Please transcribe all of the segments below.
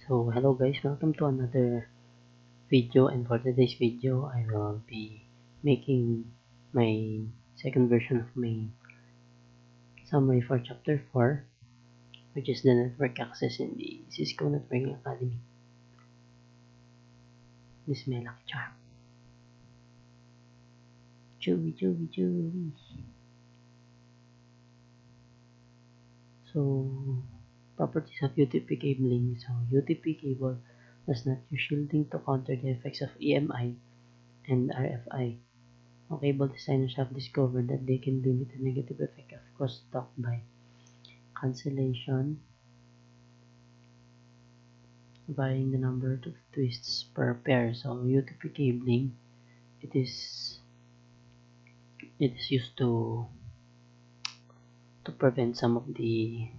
So hello guys, welcome to another video, and for today's video I will be making my second version of my summary for chapter 4, which is the network access in the Cisco Networking Academy. This is my lucky charm. Chewy. So properties of UTP cabling. So UTP cable does not use shielding to counter the effects of EMI and RFI. Cable designers have discovered that they can limit the negative effect of crosstalk by cancellation, varying the number of twists per pair. So UTP cabling, it is used to prevent some of the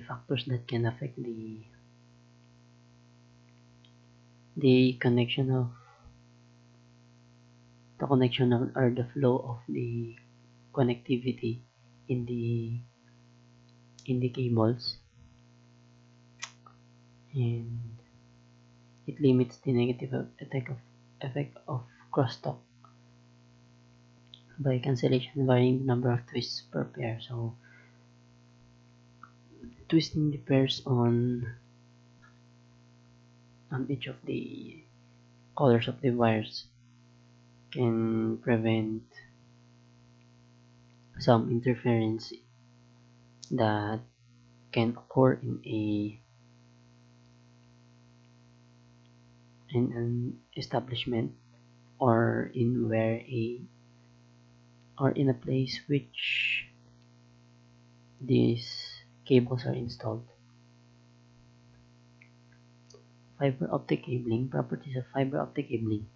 factors that can affect the connection of or the flow of the connectivity in the cables, and it limits the negative effect of crosstalk by cancellation, varying the number of twists per pair. So twisting the pairs on each of the colors of the wires can prevent some interference that can occur in an establishment or in a place which these cables are installed. Fiber optic cabling. Properties of fiber optic cabling.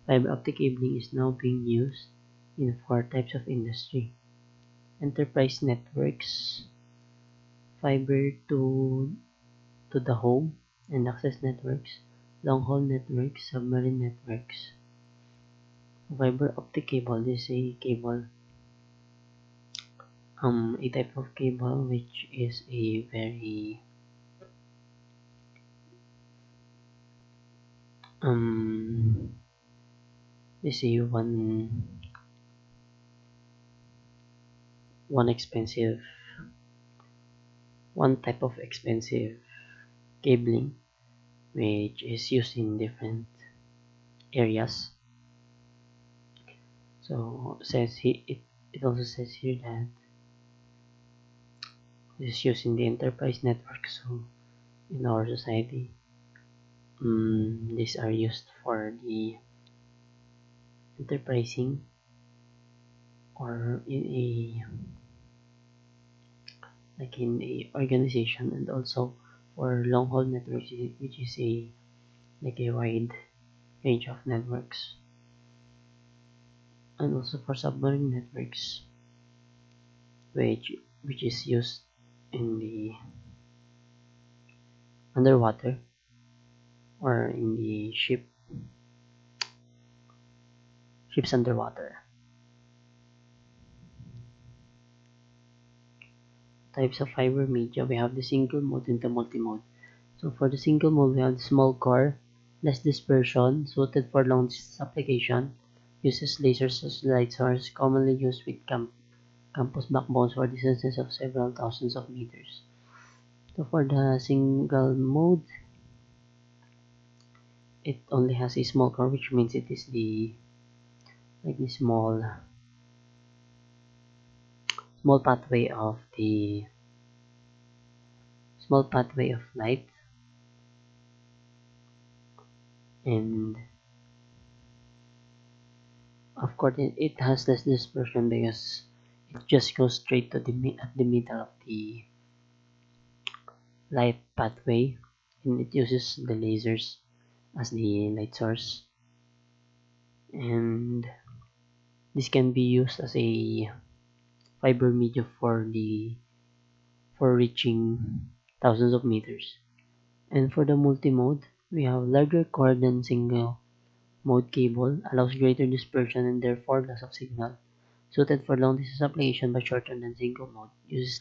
Fiber optic cabling is now being used in 4 types of industry: enterprise networks, fiber to the home and access networks, long-haul networks, submarine networks. Fiber optic cable, this is a cable, a type of cable which is a very this is one type of expensive cabling which is used in different areas. So it also says here that this is used in the enterprise network. So in our society, these are used for the enterprising or in a organization, and also for long haul networks, which is a wide range of networks, and also for submarine networks, which is used in the underwater or in the ships underwater. Types of fiber media: we have the single mode and the multi-mode. So for the single mode, we have the small core, less dispersion, suited for long distance application, uses lasers as light source, commonly used with campus backbones for distances of several thousands of meters. So for the single mode, it only has a small core, which means it is the small pathway of light, and of course it has less dispersion because it just goes straight to the middle of the light pathway, and it uses the lasers as the light source, and this can be used as a fiber media for reaching thousands of meters. And for the multi-mode, we have larger core than single mode cable, allows greater dispersion and therefore loss of signal, suited for long distance application but shorter than single mode, uses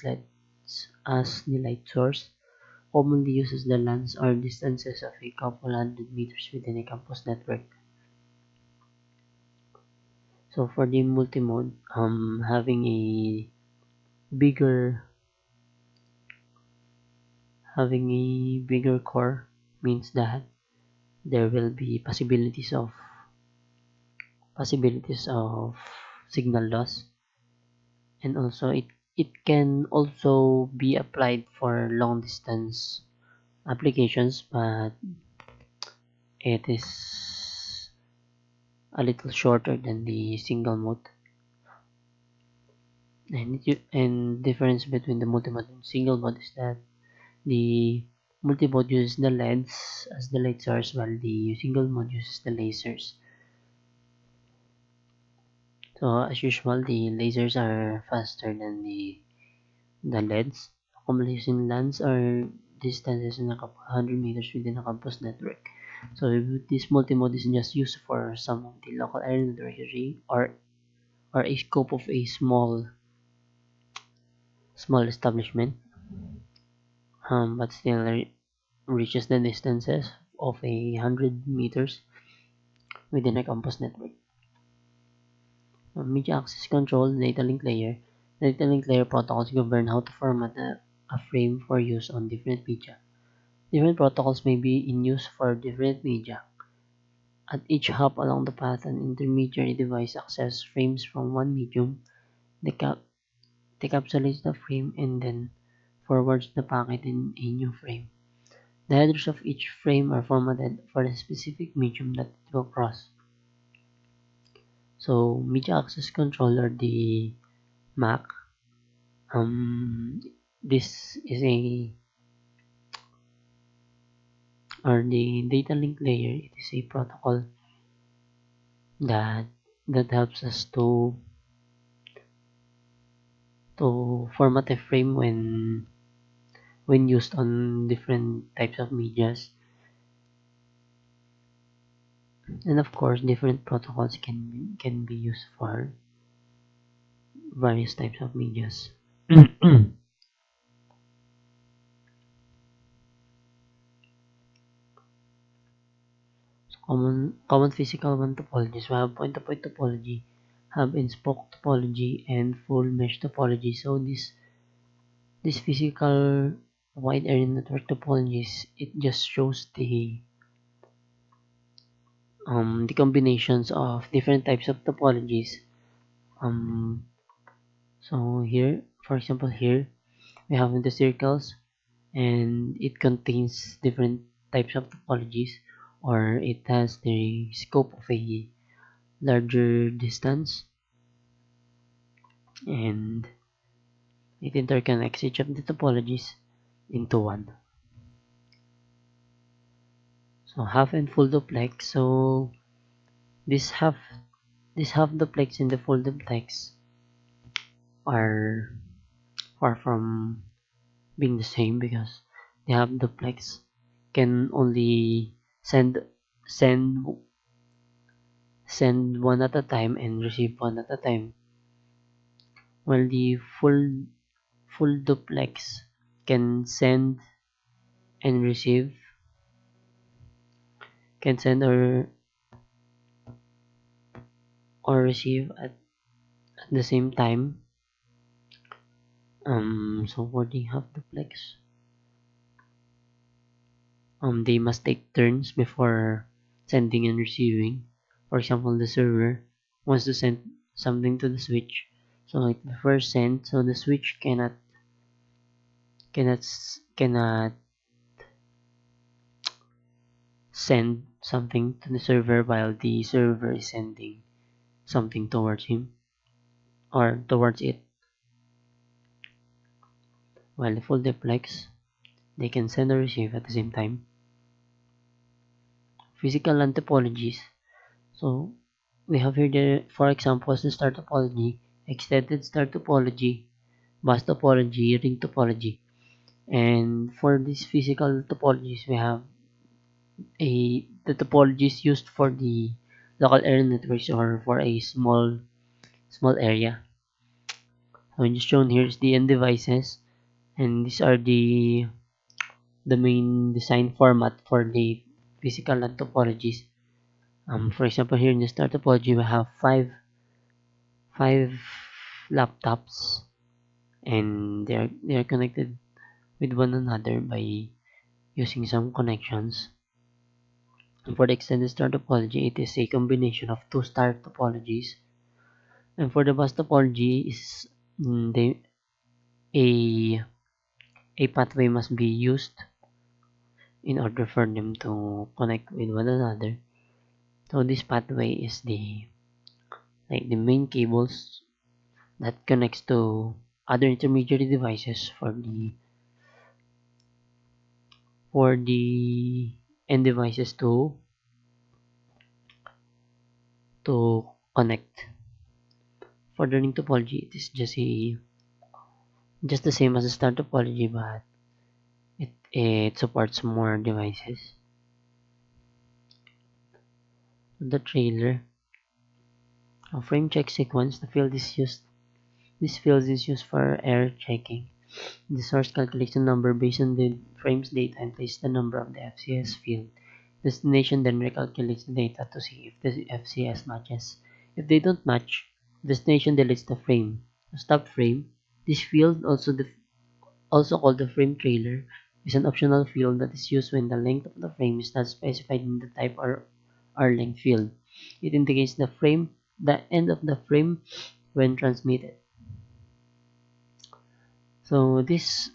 as the light source, commonly uses the lengths or distances of a couple hundred meters within a campus network. So for the multimode, bigger having a bigger core means that there will be possibilities of signal loss, and also it can also be applied for long distance applications, but it is a little shorter than the single mode. And difference between the multimode and single mode is that the multimode uses the LEDs as the light source, while the single mode uses the lasers. So as usual, the lasers are faster than the LEDs. Accomplishing lands are distances in a couple hundred meters within a campus network. So this multimode is just used for some of the local area network or a scope of a small establishment, but still reaches the distances of 100 meters within a campus network. Media access control, data link layer. Data link layer protocols govern how to format a frame for use on different media. Different protocols may be in use for different media. At each hop along the path, an intermediary device accesses frames from one medium, decapsulates the frame, and then forwards the packet in a new frame. The headers of each frame are formatted for the specific medium that it will cross. So, media access controller, the MAC, this is the data link layer. It is a protocol that helps us to format a frame when used on different types of medias. And of course, different protocols can be used for various types of medias. Common physical one topologies. We have point-to-point topology, hub and spoke topology, and full mesh topology. So this physical wide area network topologies, it just shows the combinations of different types of topologies. So here, for example, here we have the circles, and it contains different types of topologies, or it has the scope of a larger distance, and it interconnects each of the topologies into one. So half and full duplex. So this half duplex and the full duplex are far from being the same, because the half duplex can only send one at a time and receive one at a time, while the full duplex can send and receive can send or receive at the same time. So for the half duplex, they must take turns before sending and receiving. For example, the server wants to send something to the switch, so it first send, so the switch cannot send something to the server while the server is sending something towards him or towards it. While the full duplex, they can send or receive at the same time. Physical LAN topologies. So we have here, for example, the star topology, extended star topology, bus topology, ring topology. And for these physical topologies, we have the topologies used for the local area networks or for a small area. So just shown here is the end devices, And these are the main design format for the physical LAN topologies. For example, here in the star topology, we have five laptops, and they are connected with one another by using some connections. And for the extended star topology, it is a combination of two star topologies. And for the bus topology, is they a a pathway must be used in order for them to connect with one another. So this pathway is the main cables that connects to other intermediary devices for the end devices to connect. For the ring topology, it is just the same as the star topology, but it supports more devices. The trailer, a frame check sequence. This field is used for error checking. The source calculates the number based on the frame's data and places the number of the FCS field. Destination then recalculates the data to see if the FCS matches. If they don't match, destination deletes the frame. To stop frame, this field, also called the frame trailer, is an optional field that is used when the length of the frame is not specified in the type or length field. It indicates the end of the frame when transmitted. So this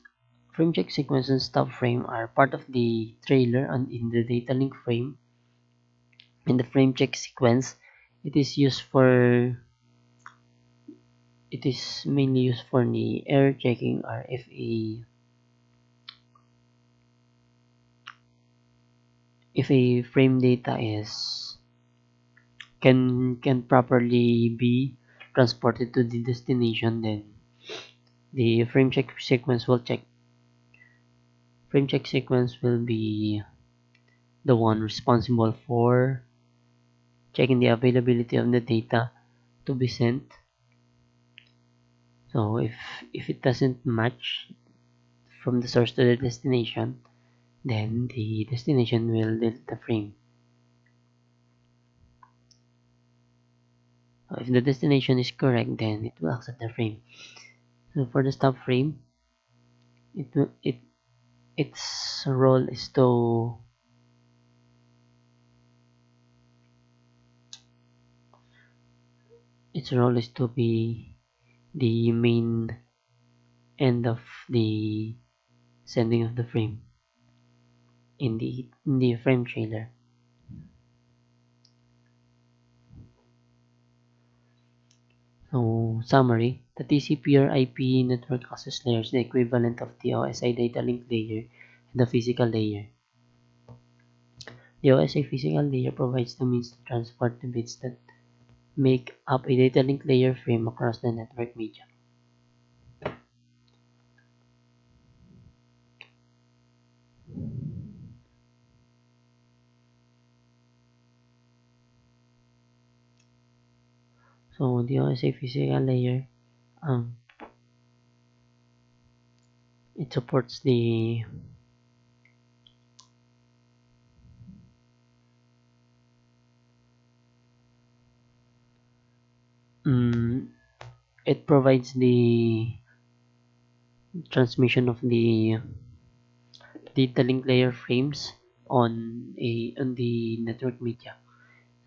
frame check sequence and stop frame are part of the trailer and in the data link frame. In the frame check sequence, it is used for it is mainly used for the error checking, or if a frame data is can properly be transported to the destination, then the frame check sequence will be the one responsible for checking the availability of the data to be sent. So if it doesn't match from the source to the destination, then the destination will delete the frame. So if the destination is correct, then it will accept the frame. So for the stop frame, it will it its role is to be the main end of the sending of the frame in the frame trailer. So summary: the TCP or IP network access layer is the equivalent of the OSI data link layer and the physical layer. The OSI physical layer provides the means to transport the bits that make up a data link layer frame across the network media. So the OSI physical layer, um, it supports um, it provides the transmission of the data link layer frames on the network media.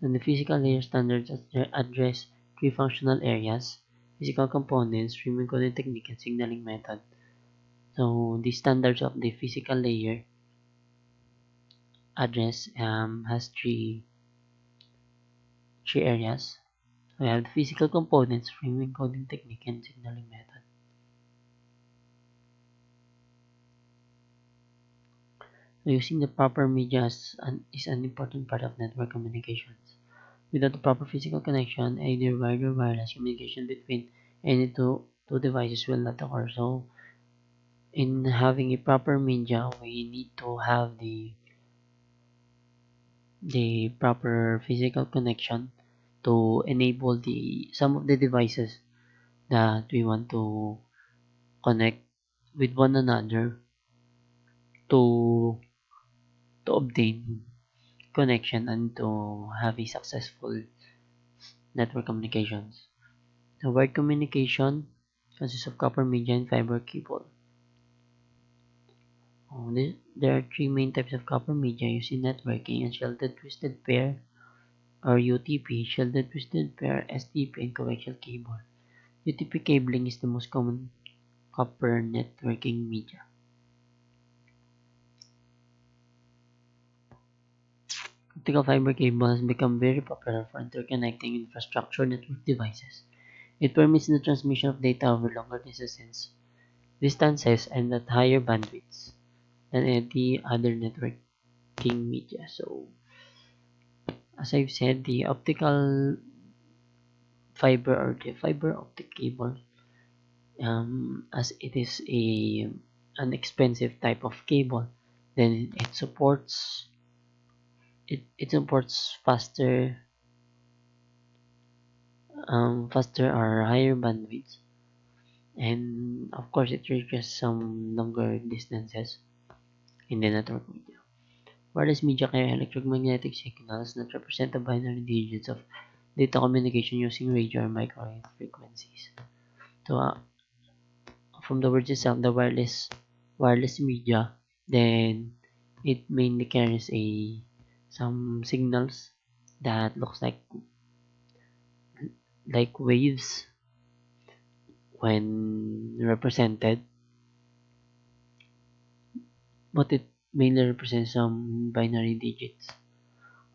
And the physical layer standards address three functional areas: physical components, frame encoding technique, and signaling method. So the standards of the physical layer address has three areas. So we have the physical components, frame encoding technique, and signaling method. So using the proper media is an important part of network communications. Without the proper physical connection, either wired or wireless communication between any two devices will not occur. So in having a proper media, we need to have the proper physical connection to enable the some of the devices that we want to connect with one another to obtain connection and to have a successful network communications. The wired communication consists of copper media and fiber cable. There are three main types of copper media used in networking: a shielded twisted pair or UTP, shielded twisted pair STP, and coaxial cable. UTP cabling is the most common copper networking media. Optical fiber cable has become very popular for interconnecting infrastructure network devices. It permits the transmission of data over longer distances and at higher bandwidths than any other networking media. So, as I've said, the optical fiber or the fiber optic cable, as it is an expensive type of cable, then it supports faster or higher bandwidth, and of course it reaches some longer distances in the network media. Wireless media carry electromagnetic signals that represent the binary digits of data communication using radio or microwave frequencies. So from the word itself, the wireless media, then it mainly carries a some signals that looks like waves when represented, but it mainly represents some binary digits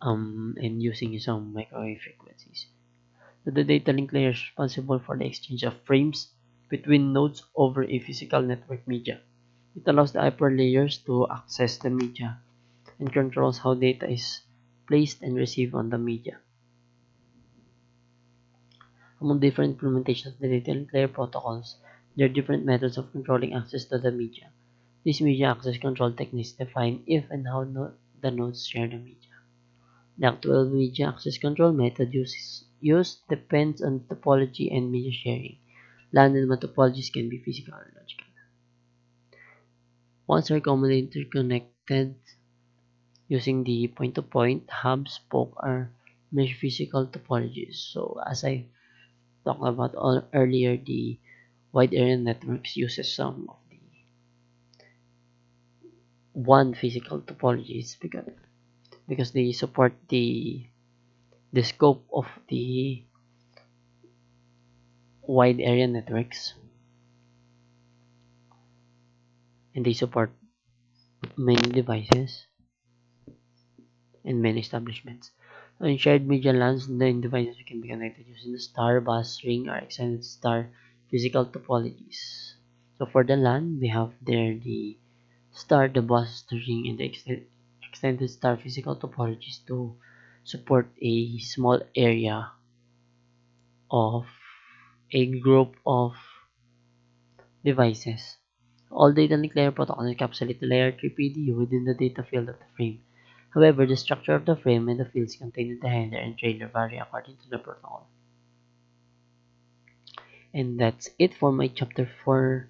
and using some microwave frequencies. So the data link layer is responsible for the exchange of frames between nodes over a physical network media. It allows the upper layers to access the media and controls how data is placed and received on the media. Among different implementations of the data link layer protocols, there are different methods of controlling access to the media. These media access control techniques define if and how the nodes share the media. The actual media access control method used depends on topology and media sharing. LAN and WAN topologies can be physical or logical. Ones are commonly interconnected using the point-to-point, hub, spoke, or mesh physical topologies. So as I talked about earlier, the wide area networks uses some of the one physical topologies because they support the scope of the wide area networks, and they support many devices and many establishments. So in shared media LANs, the devices can be connected using the star, bus, ring, or extended star physical topologies. So for the LAN, we have there the star, the bus, the ring, and the extended star physical topologies to support a small area of a group of devices. All data link layer protocols encapsulate the layer 3 PDU within the data field of the frame. However, the structure of the frame and the fields contained in the header and trailer vary according to the protocol. And that's it for my chapter 4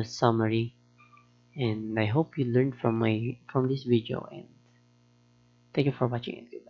summary. And I hope you learned from this video, and thank you for watching, and goodbye.